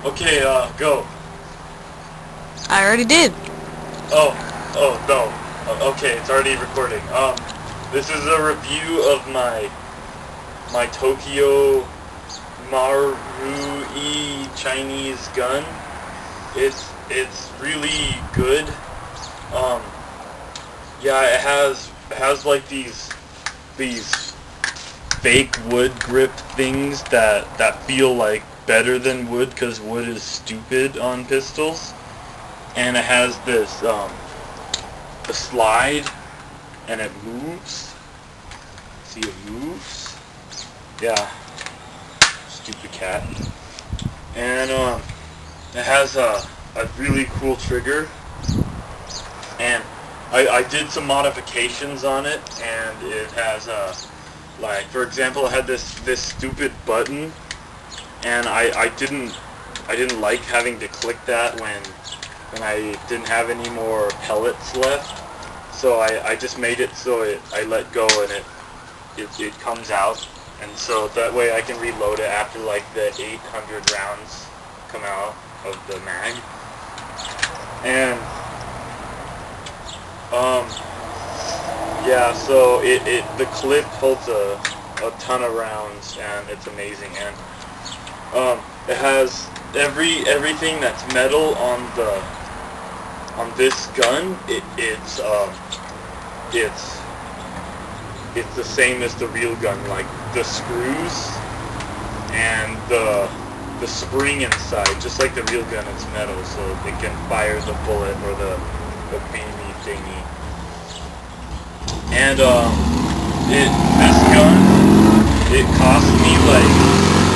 Okay, go. I already did. Oh, no. Okay, it's already recording. This is a review of my Tokyo Marui Chinese gun. It's really good. Yeah, it has like these fake wood grip things that feel like better than wood because wood is stupid on pistols. And it has this the slide, and it moves. See, it moves. Yeah, stupid cat. And it has a really cool trigger. And I did some modifications on it, and it has like, for example, it had this stupid button, and I didn't like having to click that when I didn't have any more pellets left. So I just made it so I let go and it comes out, and so that way I can reload it after like the 800 rounds come out of the mag. And yeah, so the clip holds a ton of rounds, and it's amazing. And it has everything that's metal on this gun. It's the same as the real gun, like the screws and the spring inside, just like the real gun. It's metal, so it can fire the bullet or the beamy thingy. And this gun, it cost me like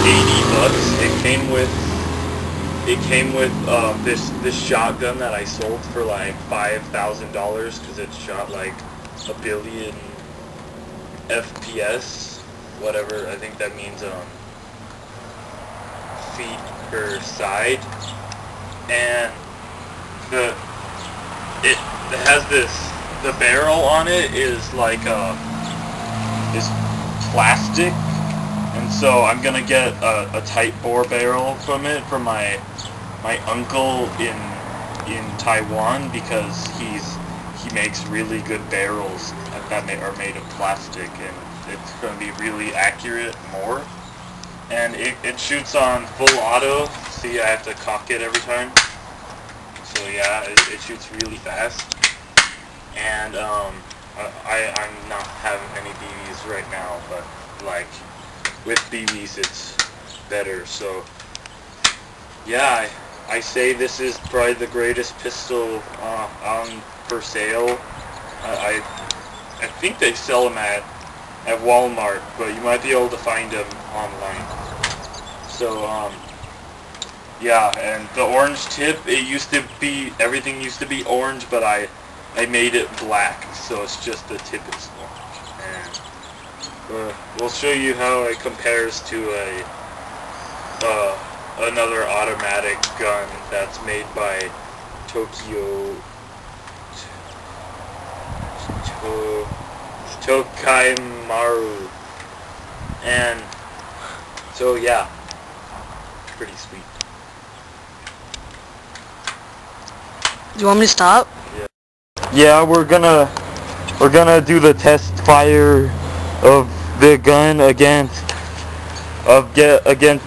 $80. It came with this shotgun that I sold for like $5,000 because it shot like 1 billion FPS, whatever. I think that means feet per side. And it has the barrel on it is like is plastic, and so I'm gonna get a tight bore barrel from it from my uncle in Taiwan, because he makes really good barrels that are made of plastic, and it's gonna be really accurate more. And it shoots on full auto. See, I have to cock it every time. So yeah, it shoots really fast. And I'm not having any BBs right now, but like with BBs it's better. So yeah, I say this is probably the greatest pistol on for sale. I think they sell them at Walmart, but you might be able to find them online. So yeah, and the orange tip, everything used to be orange, but I made it black, so it's just the tip is orange. And we'll show you how it compares to another automatic gun that's made by Tokai Marui. And so yeah, pretty sweet. Do you want me to stop? Yeah, we're gonna do the test fire of the gun against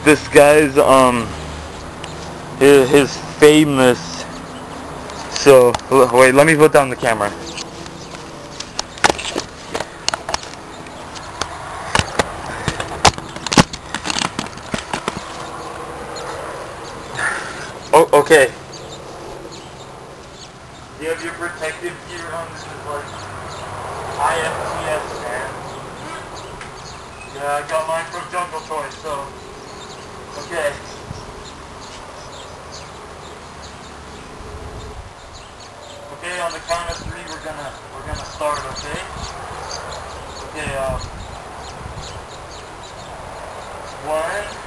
this guy's his famous. So wait, let me put down the camera. Oh, okay. You have your protective gear on. This is like IFTS, man. Yeah, I got mine from Jungle Toys, so okay. Okay, on the count of 3 we're gonna start, okay? Okay, 1